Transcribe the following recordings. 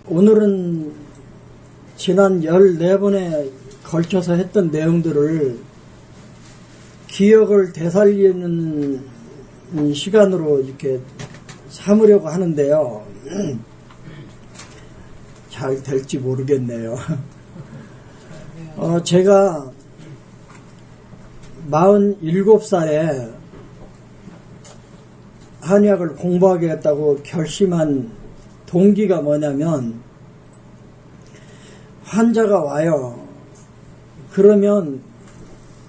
오늘은 지난 14번에 걸쳐서 했던 내용들을 기억을 되살리는 시간으로 이렇게 삼으려고 하는데요. 잘 될지 모르겠네요. 제가 47살에 한의학을 공부하겠다고 결심한 동기가 뭐냐면, 환자가 와요. 그러면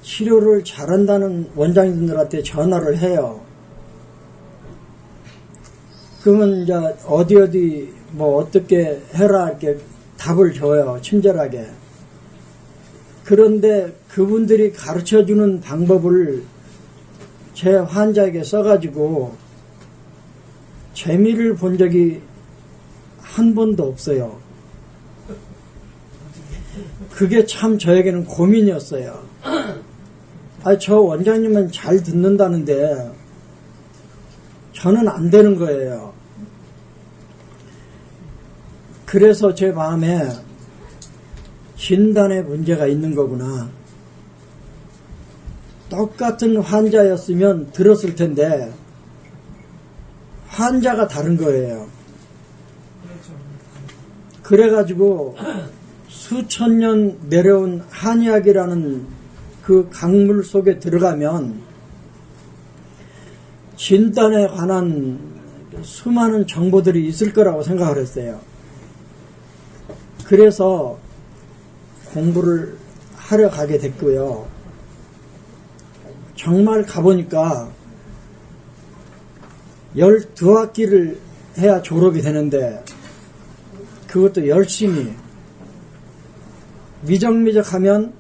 치료를 잘한다는 원장님들한테 전화를 해요. 그러면 이제 어디 뭐 어떻게 해라 이렇게 답을 줘요. 친절하게. 그런데 그분들이 가르쳐주는 방법을 제 환자에게 써가지고 재미를 본 적이 한 번도 없어요. 그게 참 저에게는 고민이었어요. 저 원장님은 잘 듣는다는데 저는 안 되는 거예요. 그래서 제 마음에 진단에 문제가 있는 거구나. 똑같은 환자였으면 들었을 텐데 환자가 다른 거예요. 그래가지고 수천 년 내려온 한의학이라는 그 강물 속에 들어가면 진단에 관한 수많은 정보들이 있을 거라고 생각을 했어요. 그래서 공부를 하러 가게 됐고요. 정말 가보니까 12학기를 해야 졸업이 되는데 그것도 열심히 미적미적 하면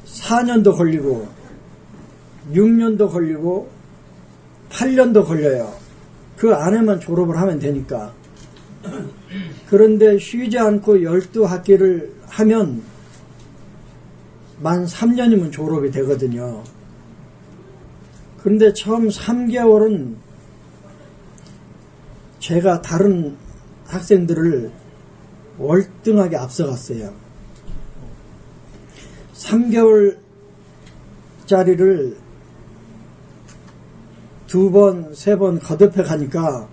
4년도 걸리고 6년도 걸리고 8년도 걸려요. 그 안에만 졸업을 하면 되니까. 그런데 쉬지 않고 12학기를 하면 만 3년이면 졸업이 되거든요. 그런데 처음 3개월은 제가 다른 학생들을 월등하게 앞서갔어요. 3개월짜리를 2번, 3번 거듭해 가니까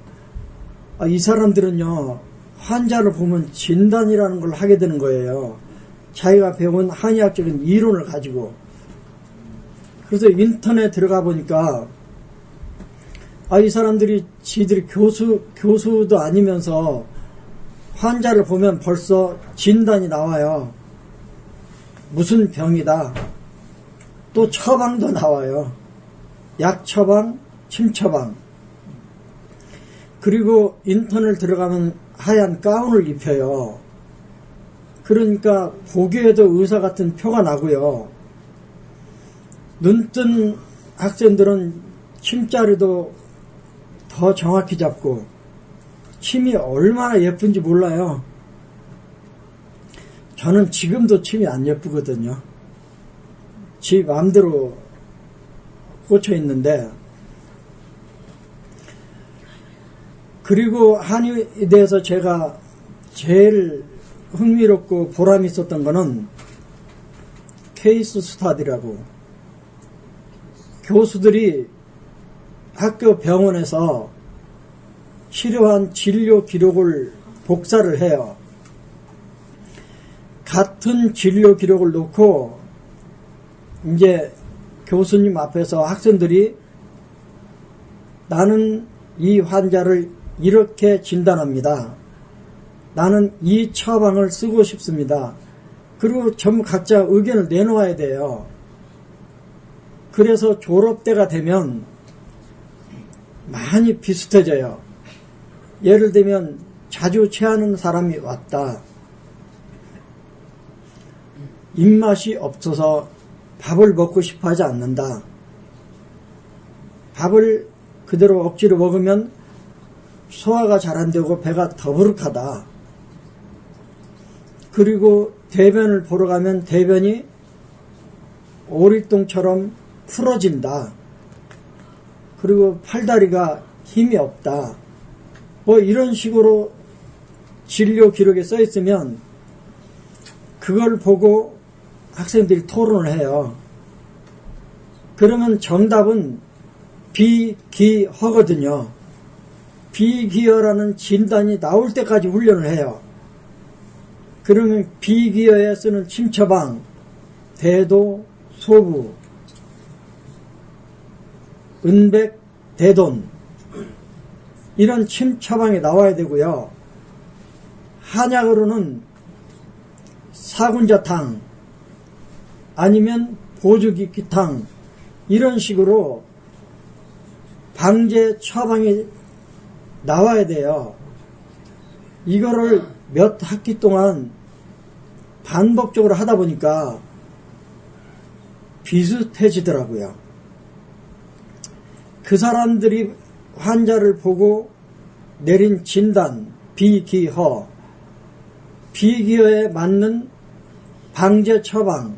이 사람들은요, 환자를 보면 진단이라는 걸 하게 되는 거예요. 자기가 배운 한의학적인 이론을 가지고. 그래서 인터넷 들어가 보니까 이 사람들이 지들이 교수도 아니면서 환자를 보면 벌써 진단이 나와요. 무슨 병이다. 또 처방도 나와요. 약 처방, 침 처방. 그리고 인터넷 들어가면 하얀 가운을 입혀요. 그러니까 보기에도 의사 같은 표가 나고요. 눈뜬 학생들은 침자리도 더 정확히 잡고 침이 얼마나 예쁜지 몰라요. 저는 지금도 침이 안 예쁘거든요. 지 마음대로 꽂혀 있는데, 그리고 한의에 대해서 제가 제일 흥미롭고 보람 있었던 거는 케이스 스타디라고, 교수들이 학교 병원에서 치료한 진료 기록을 복사를 해요. 같은 진료 기록을 놓고 이제 교수님 앞에서 학생들이 나는 이 환자를 이렇게 진단합니다. 나는 이 처방을 쓰고 싶습니다. 그리고 전부 각자 의견을 내놓아야 돼요. 그래서 졸업 때가 되면 많이 비슷해져요. 예를 들면 자주 체하는 사람이 왔다. 입맛이 없어서 밥을 먹고 싶어 하지 않는다. 밥을 그대로 억지로 먹으면 소화가 잘 안 되고 배가 더부룩하다. 그리고 대변을 보러 가면 대변이 오리똥처럼 풀어진다. 그리고 팔다리가 힘이 없다. 뭐 이런 식으로 진료 기록에 써 있으면 그걸 보고 학생들이 토론을 해요. 그러면 정답은 비기허거든요. 비기허라는 진단이 나올 때까지 훈련을 해요. 그러면 비기허에 쓰는 침처방, 대도, 소부, 은백, 대돈 이런 침처방이 나와야 되고요. 한약으로는 사군자탕 아니면 보주기기탕 이런 식으로 방제 처방이 나와야 돼요. 이거를 몇 학기 동안 반복적으로 하다 보니까 비슷해지더라고요. 그 사람들이 환자를 보고 내린 진단, 비기허, 비기허에 맞는 방제 처방,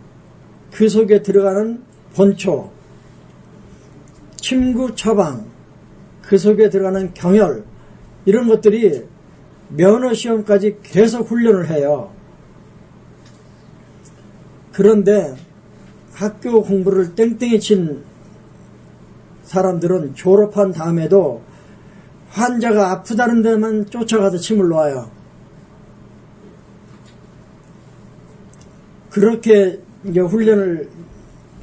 그 속에 들어가는 본초, 침구 처방, 그 속에 들어가는 경혈, 이런 것들이 면허시험까지 계속 훈련을 해요. 그런데 학교 공부를 땡땡이 친 사람들은 졸업한 다음에도 환자가 아프다는 데만 쫓아가서 침을 놓아요. 그렇게 이제 훈련을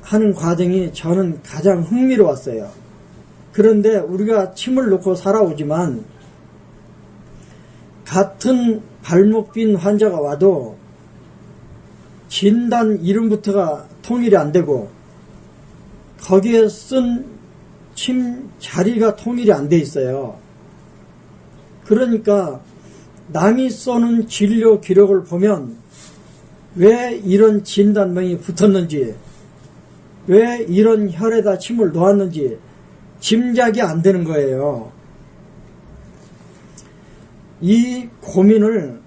하는 과정이 저는 가장 흥미로웠어요. 그런데 우리가 침을 놓고 살아오지만 같은 발목 빈 환자가 와도 진단 이름부터가 통일이 안 되고 거기에 쓴 침 자리가 통일이 안 돼 있어요. 그러니까 남이 써는 진료 기록을 보면 왜 이런 진단명이 붙었는지, 왜 이런 혈에다 침을 놓았는지 짐작이 안 되는 거예요. 이 고민을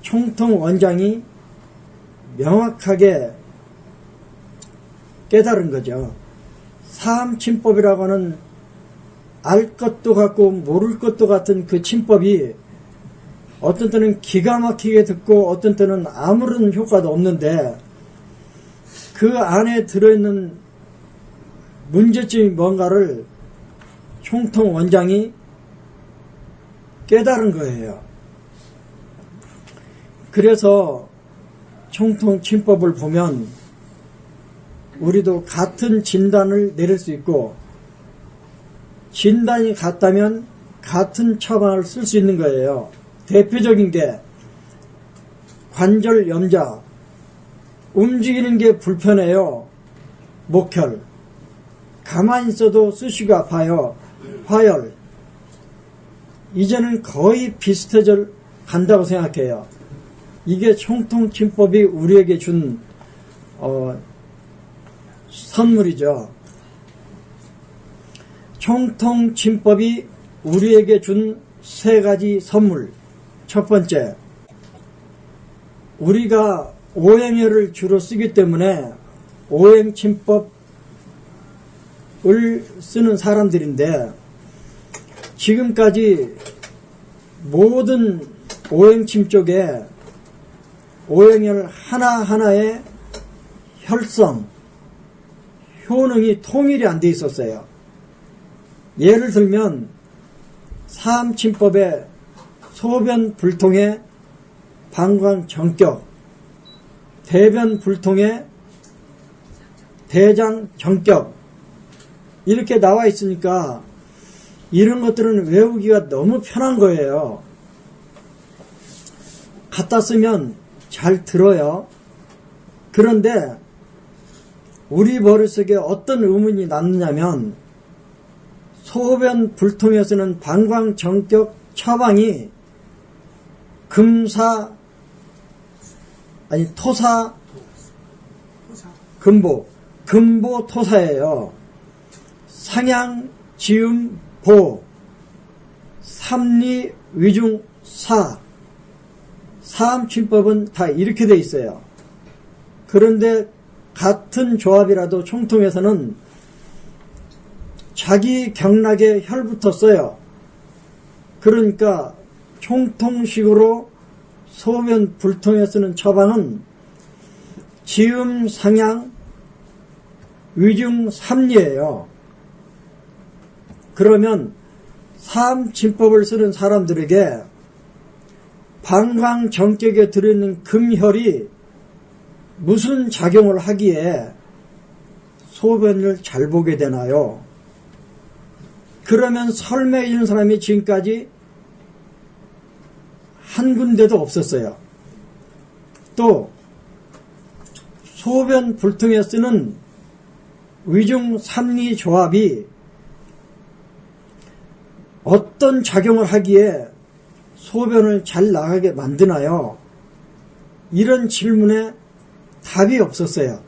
총통 원장이 명확하게 깨달은 거죠. 사암침법이라고 하는 알 것도 같고 모를 것도 같은 그 침법이 어떤 때는 기가 막히게 듣고 어떤 때는 아무런 효과도 없는데 그 안에 들어있는 문제점이 뭔가를 총통 원장이 깨달은 거예요. 그래서 총통 침법을 보면 우리도 같은 진단을 내릴 수 있고 진단이 같다면 같은 처방을 쓸 수 있는 거예요. 대표적인 게 관절 염자, 움직이는 게 불편해요. 목혈, 가만히 있어도 쑤시고 아파요. 화열, 이제는 거의 비슷해져 간다고 생각해요. 이게 총통침법이 우리에게 준 선물이죠. 총통침법이 우리에게 준 세 가지 선물. 첫 번째, 우리가 오행혈을 주로 쓰기 때문에 오행침법을 쓰는 사람들인데 지금까지 모든 오행침 쪽에 오행혈 하나하나의 혈성, 효능이 통일이 안 돼 있었어요. 예를 들면 사암침법에 소변 불통에 방광 정격, 대변 불통에 대장 정격 이렇게 나와 있으니까 이런 것들은 외우기가 너무 편한 거예요. 갖다 쓰면 잘 들어요. 그런데 우리 머릿속에 어떤 의문이 났느냐면 소변 불통에서는 방광 정격 처방이 토사 금보 토사예요. 상향 지음 보 삼리 위중 사 사암침법은 다 이렇게 돼 있어요. 그런데 같은 조합이라도 총통에서는 자기 경락에 혈부터 써요. 그러니까 총통식으로 소변 불통에 쓰는 처방은 지음, 상향, 위중, 삼리예요. 그러면 삼진법을 쓰는 사람들에게 방광정격에 들어있는 금혈이 무슨 작용을 하기에 소변을 잘 보게 되나요? 그러면 설명해 주는 사람이 지금까지 한 군데도 없었어요. 또 소변 불통에 쓰는 위중 삼리 조합이 어떤 작용을 하기에 소변을 잘 나가게 만드나요? 이런 질문에 답이 없었어요.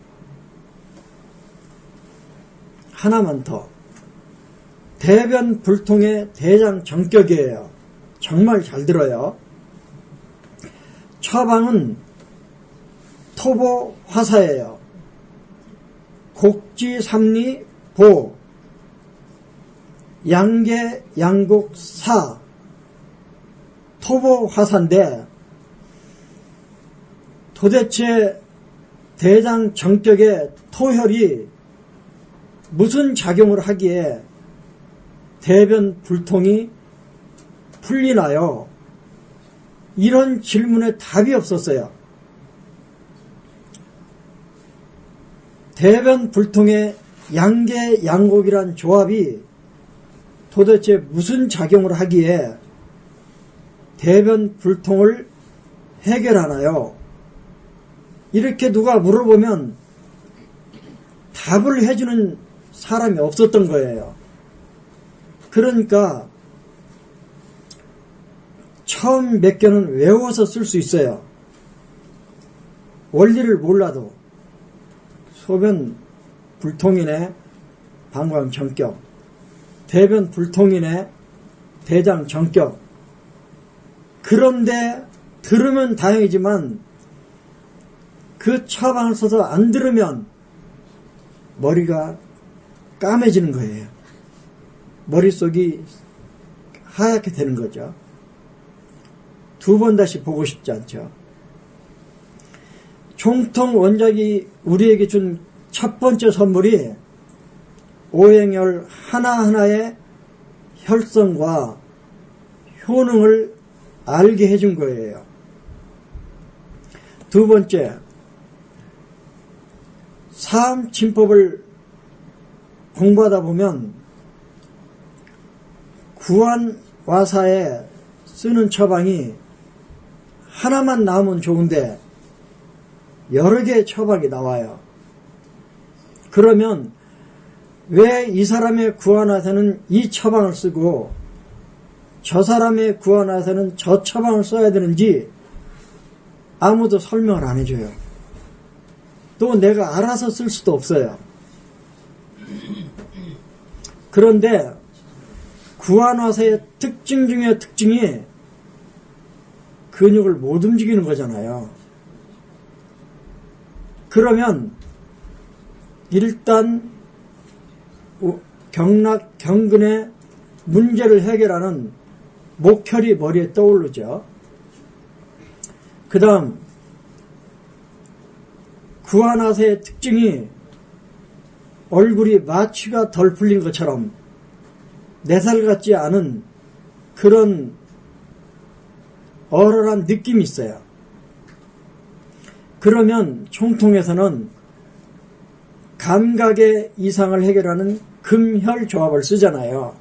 하나만 더. 대변 불통의 대장 정격이에요. 정말 잘 들어요. 처방은 토보 화사예요. 곡지 삼리 보, 양계 양곡 사, 토보 화사인데 도대체 대장 정격의 토혈이 무슨 작용을 하기에 대변 불통이 풀리나요? 이런 질문에 답이 없었어요. 대변 불통의 양계 양곡이란 조합이 도대체 무슨 작용을 하기에 대변 불통을 해결하나요? 이렇게 누가 물어보면 답을 해주는 사람이 없었던 거예요. 그러니까 처음 몇 개는 외워서 쓸 수 있어요. 원리를 몰라도 소변 불통이네 방광 정격, 대변 불통이네 대장 정격. 그런데 들으면 다행이지만 그 처방을 써서 안 들으면 머리가 까매지는 거예요. 머릿속이 하얗게 되는 거죠. 두 번 다시 보고 싶지 않죠. 총통 원작이 우리에게 준 첫 번째 선물이 오행혈 하나하나의 혈성과 효능을 알게 해준 거예요. 두 번째, 삼진법을 공부하다 보면 구안와사에 쓰는 처방이 하나만 나오면 좋은데 여러 개의 처방이 나와요. 그러면 왜 이 사람의 구안와사는 이 처방을 쓰고 저 사람의 구안와사는 저 처방을 써야 되는지 아무도 설명을 안 해줘요. 또 내가 알아서 쓸 수도 없어요. 그런데 구안와사의 특징 중에 특징이 근육을 못 움직이는 거잖아요. 그러면 일단 경락, 경근의 문제를 해결하는 목혈이 머리에 떠오르죠. 그 다음 구안와사의 특징이 얼굴이 마취가 덜 풀린 것처럼 4살 같지 않은 그런 얼얼한 느낌이 있어요. 그러면 총통에서는 감각의 이상을 해결하는 금혈 조합을 쓰잖아요.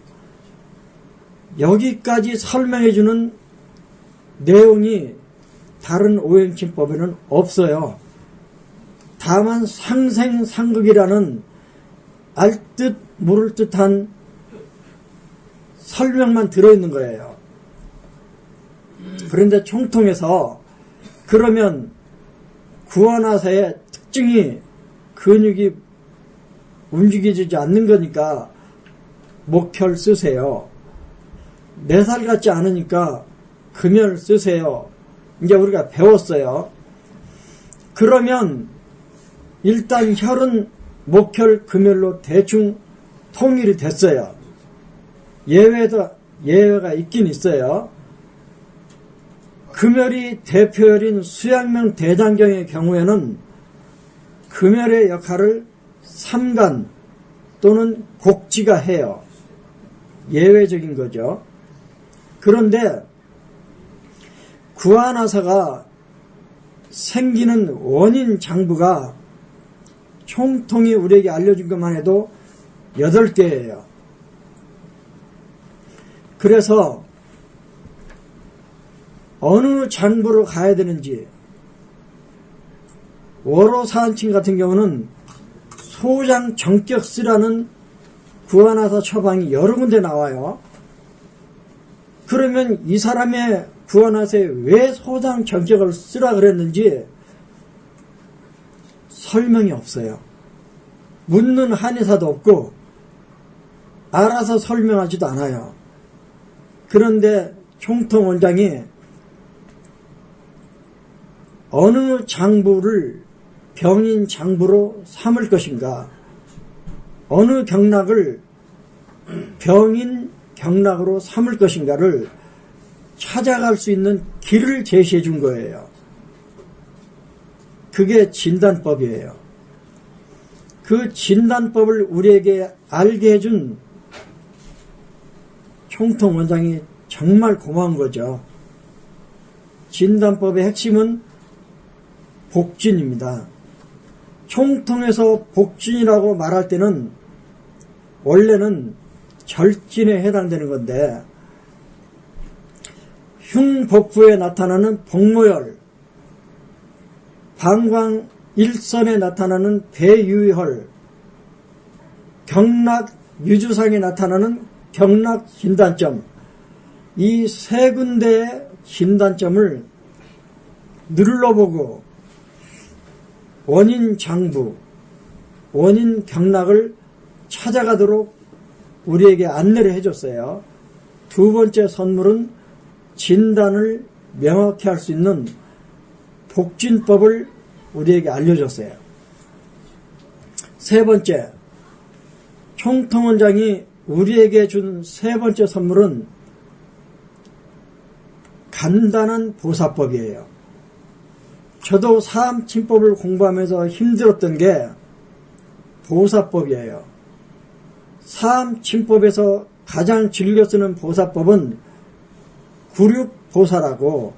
여기까지 설명해주는 내용이 다른 오행침법에는 없어요. 다만 상생상극이라는 알듯 모를 듯한 설명만 들어있는 거예요. 그런데 총통에서 그러면 구안와사의 특징이 근육이 움직여지지 않는 거니까 목혈 쓰세요. 4살 같지 않으니까 금혈 쓰세요. 이제 우리가 배웠어요. 그러면 일단 혈은 목혈, 금혈로 대충 통일이 됐어요. 예외가 있긴 있어요. 금혈이 대표혈인 수양명 대장경의 경우에는 금혈의 역할을 삼간 또는 곡지가 해요. 예외적인 거죠. 그런데 구안화사가 생기는 원인 장부가 총통이 우리에게 알려준 것만 해도 8개예요. 그래서 어느 장부로 가야 되는지, 월호사한칭 같은 경우는 소장 정격쓰라는 구안화사 처방이 여러 군데 나와요. 그러면 이 사람의 구안화사에 왜 소장 정격을 쓰라 그랬는지 설명이 없어요. 묻는 한의사도 없고 알아서 설명하지도 않아요. 그런데 총통원장이 어느 장부를 병인 장부로 삼을 것인가, 어느 경락을 병인 경락으로 삼을 것인가를 찾아갈 수 있는 길을 제시해 준 거예요. 그게 진단법이에요. 그 진단법을 우리에게 알게 해준 총통원장이 정말 고마운 거죠. 진단법의 핵심은 복진입니다. 총통에서 복진이라고 말할 때는 원래는 절진에 해당되는 건데, 흉복부에 나타나는 복모혈, 방광일선에 나타나는 배유혈, 경락 유주상에 나타나는 경락 진단점, 이 세 군데의 진단점을 눌러보고 원인 장부, 원인 경락을 찾아가도록 우리에게 안내를 해줬어요. 두 번째 선물은 진단을 명확히 할 수 있는 복진법을 우리에게 알려줬어요. 세 번째, 총통원장이 우리에게 준 세 번째 선물은 간단한 보사법이에요. 저도 사암침법을 공부하면서 힘들었던 게 보사법이에요. 사암침법에서 가장 즐겨 쓰는 보사법은 구륙보사라고,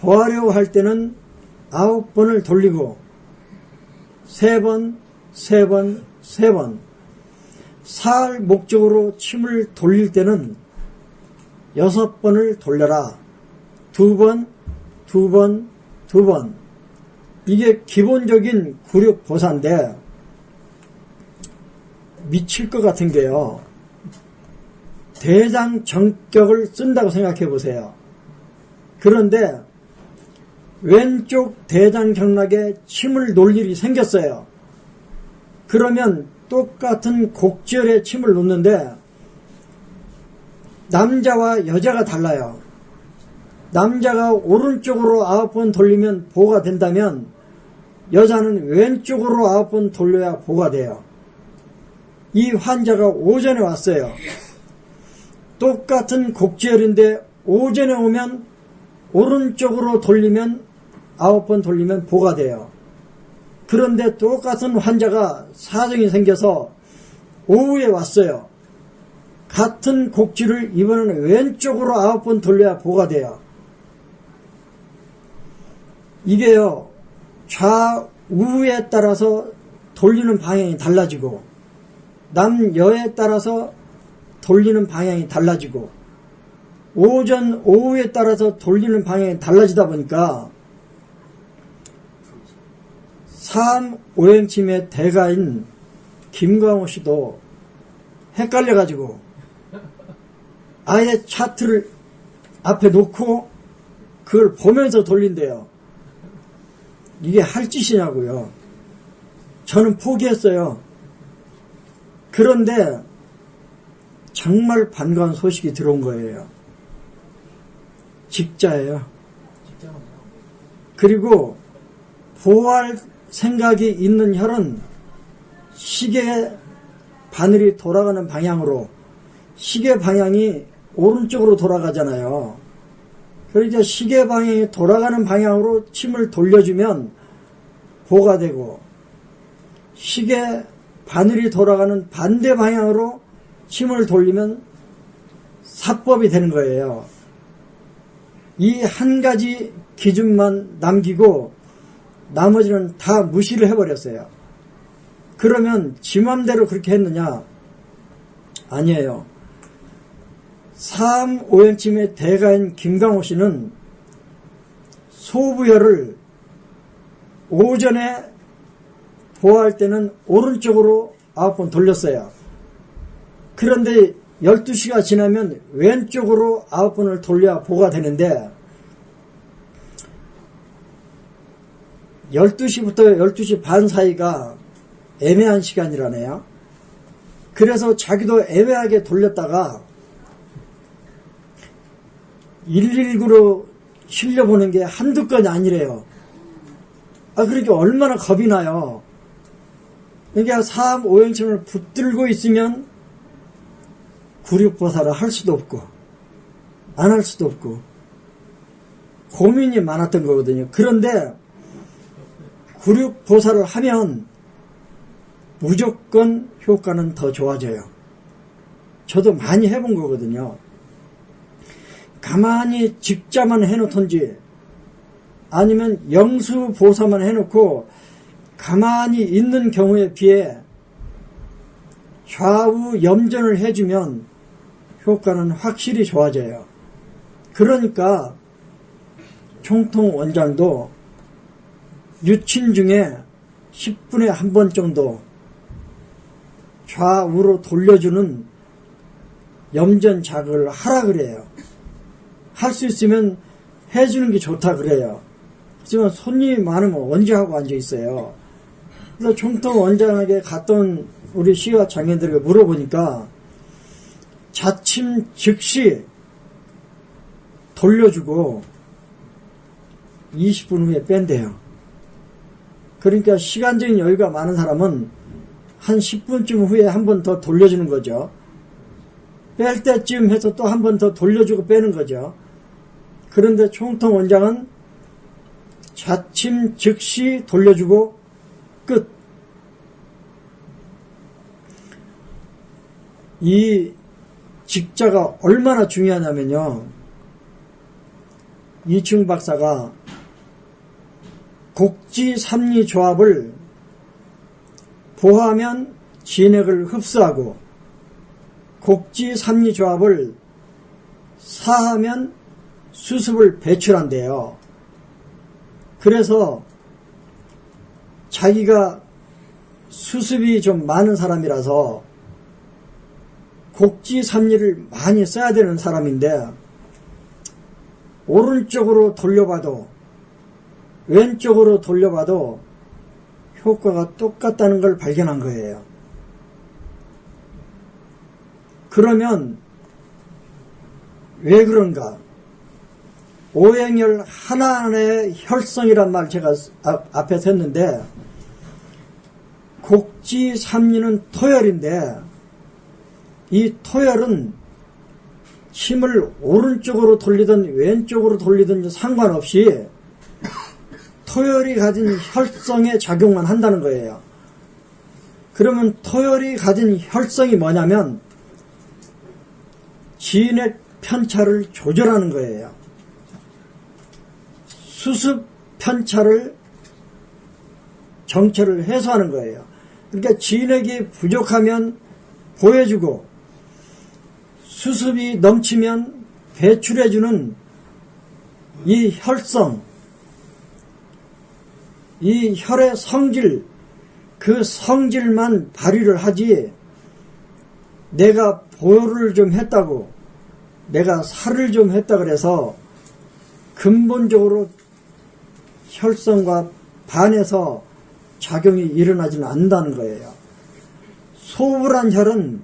보하려고 할 때는 9번을 돌리고 3번, 3번, 3번, 살 목적으로 침을 돌릴 때는 6번을 돌려라. 2번, 2번, 2번. 이게 기본적인 구륙보사인데 미칠 것 같은 게요, 대장 정격을 쓴다고 생각해 보세요. 그런데 왼쪽 대장 경락에 침을 놓을 일이 생겼어요. 그러면 똑같은 곡절에 침을 놓는데 남자와 여자가 달라요. 남자가 오른쪽으로 9번 돌리면 보가 된다면 여자는 왼쪽으로 9번 돌려야 보가 돼요. 이 환자가 오전에 왔어요. 똑같은 곡절인데 오전에 오면 오른쪽으로 돌리면 9번 돌리면 보가 돼요. 그런데 똑같은 환자가 사정이 생겨서 오후에 왔어요. 같은 곡지를 이번에는 왼쪽으로 9번 돌려야 보가 돼요. 이게요, 좌우에 따라서 돌리는 방향이 달라지고 남여에 따라서 돌리는 방향이 달라지고 오전, 오후에 따라서 돌리는 방향이 달라지다 보니까 사암오행침의 대가인 김광호 씨도 헷갈려가지고 아예 차트를 앞에 놓고 그걸 보면서 돌린대요. 이게 할 짓이냐고요. 저는 포기했어요. 그런데 정말 반가운 소식이 들어온 거예요. 직자예요. 그리고 보호할 생각이 있는 혈은 시계 바늘이 돌아가는 방향으로, 시계 방향이 오른쪽으로 돌아가잖아요. 그러니까 시계 방향이 돌아가는 방향으로 침을 돌려주면 보가 되고, 시계 바늘이 돌아가는 반대 방향으로 침을 돌리면 사법이 되는 거예요. 이 한 가지 기준만 남기고 나머지는 다 무시를 해버렸어요. 그러면 지 맘대로 그렇게 했느냐? 아니에요. 사암오행침의 대가인 김강호 씨는 소부열을 오전에 보호할 때는 오른쪽으로 9번 돌렸어요. 그런데 12시가 지나면 왼쪽으로 9번을 돌려야 보가 되는데 12시부터 12시 반 사이가 애매한 시간이라네요. 그래서 자기도 애매하게 돌렸다가 119로 실려보는 게 한두 건이 아니래요. 그러니까 얼마나 겁이 나요. 그러니까 사암오행침을 붙들고 있으면 굴욕보살을 할 수도 없고 안 할 수도 없고 고민이 많았던 거거든요. 그런데 굴욕보살을 하면 무조건 효과는 더 좋아져요. 저도 많이 해본 거거든요. 가만히 직자만 해놓던지 아니면 영수보사만 해놓고 가만히 있는 경우에 비해 좌우 염전을 해주면 효과는 확실히 좋아져요. 그러니까 총통원장도 유친 중에 10분에 한 번 정도 좌우로 돌려주는 염전 자극을 하라 그래요. 할 수 있으면 해주는 게 좋다 그래요. 하지만 손님이 많으면 언제 하고 앉아 있어요. 그래서 총통원장에게 갔던 우리 시각 장애인들에게 물어보니까 자침 즉시 돌려주고 20분 후에 뺀대요. 그러니까 시간적인 여유가 많은 사람은 한 10분쯤 후에 한 번 더 돌려주는 거죠. 뺄 때쯤 해서 또 한 번 더 돌려주고 빼는 거죠. 그런데 총통원장은 자침 즉시 돌려주고 끝. 이 직자가 얼마나 중요하냐면요. 이충 박사가 곡지삼리 조합을 보하면 진액을 흡수하고 곡지삼리 조합을 사하면 수습을 배출한대요. 그래서 자기가 수습이 좀 많은 사람이라서 곡지삼리를 많이 써야 되는 사람인데 오른쪽으로 돌려봐도 왼쪽으로 돌려봐도 효과가 똑같다는 걸 발견한 거예요. 그러면 왜 그런가? 오행열 하나하나의 혈성이란 말 제가 앞에서 했는데 곡지삼리는 토열인데 이 토열은 힘을 오른쪽으로 돌리든 왼쪽으로 돌리든 상관없이 토열이 가진 혈성에 작용만 한다는 거예요. 그러면 토열이 가진 혈성이 뭐냐면 진액 편차를 조절하는 거예요. 수습 편차를 정체를 해소하는 거예요. 그러니까 진액이 부족하면 보여주고 수습이 넘치면 배출해주는 이 혈성, 이 혈의 성질, 그 성질만 발휘를 하지 내가 보혈을 좀 했다고 내가 살을 좀 했다 그래서 근본적으로 혈성과 반해서 작용이 일어나지는 않는다는 거예요. 소불한 혈은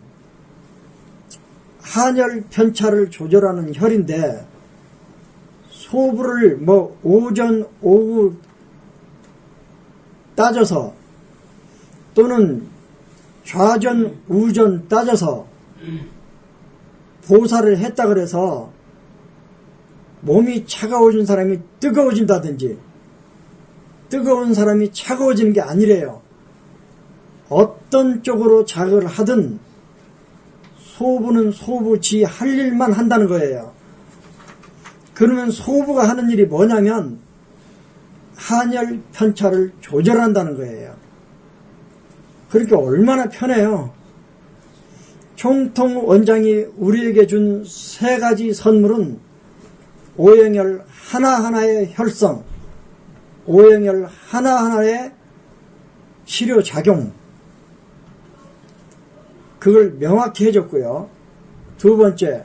한혈 편차를 조절하는 혈인데 소불을 오전 오후 따져서 또는 좌전 우전 따져서 보살을 했다 그래서 몸이 차가워진 사람이 뜨거워진다든지 뜨거운 사람이 차가워지는 게 아니래요. 어떤 쪽으로 자극을 하든 소부는 소부 지 할 일만 한다는 거예요. 그러면 소부가 하는 일이 뭐냐면 한열 편차를 조절한다는 거예요. 그렇게 얼마나 편해요. 총통 원장이 우리에게 준 세 가지 선물은 오행열 하나하나의 혈성, 오행열 하나하나의 치료작용, 그걸 명확히 해줬고요. 두 번째,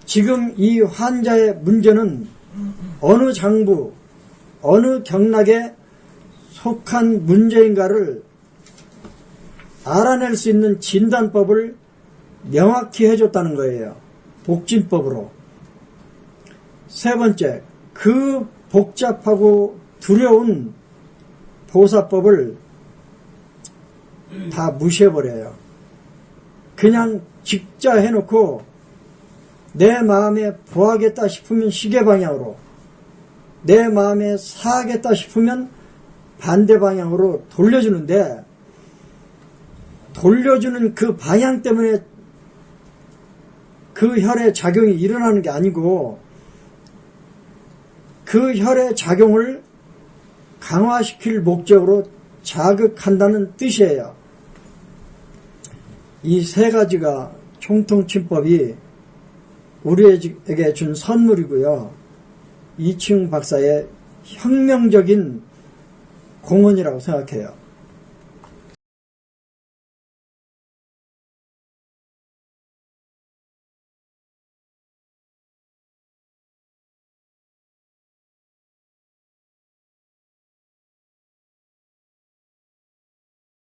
지금 이 환자의 문제는 어느 장부, 어느 경락에 속한 문제인가를 알아낼 수 있는 진단법을 명확히 해줬다는 거예요. 복진법으로. 세 번째, 그 복잡하고 두려운 보사법을 다 무시해버려요. 그냥 직자 해놓고 내 마음에 보하겠다 싶으면 시계방향으로, 내 마음에 사하겠다 싶으면 반대 방향으로 돌려주는데, 돌려주는 그 방향 때문에 그 혈의 작용이 일어나는 게 아니고 그 혈의 작용을 강화시킬 목적으로 자극한다는 뜻이에요. 이 세 가지가 총통침법이 우리에게 준 선물이고요. 이충 박사의 혁명적인 공헌이라고 생각해요.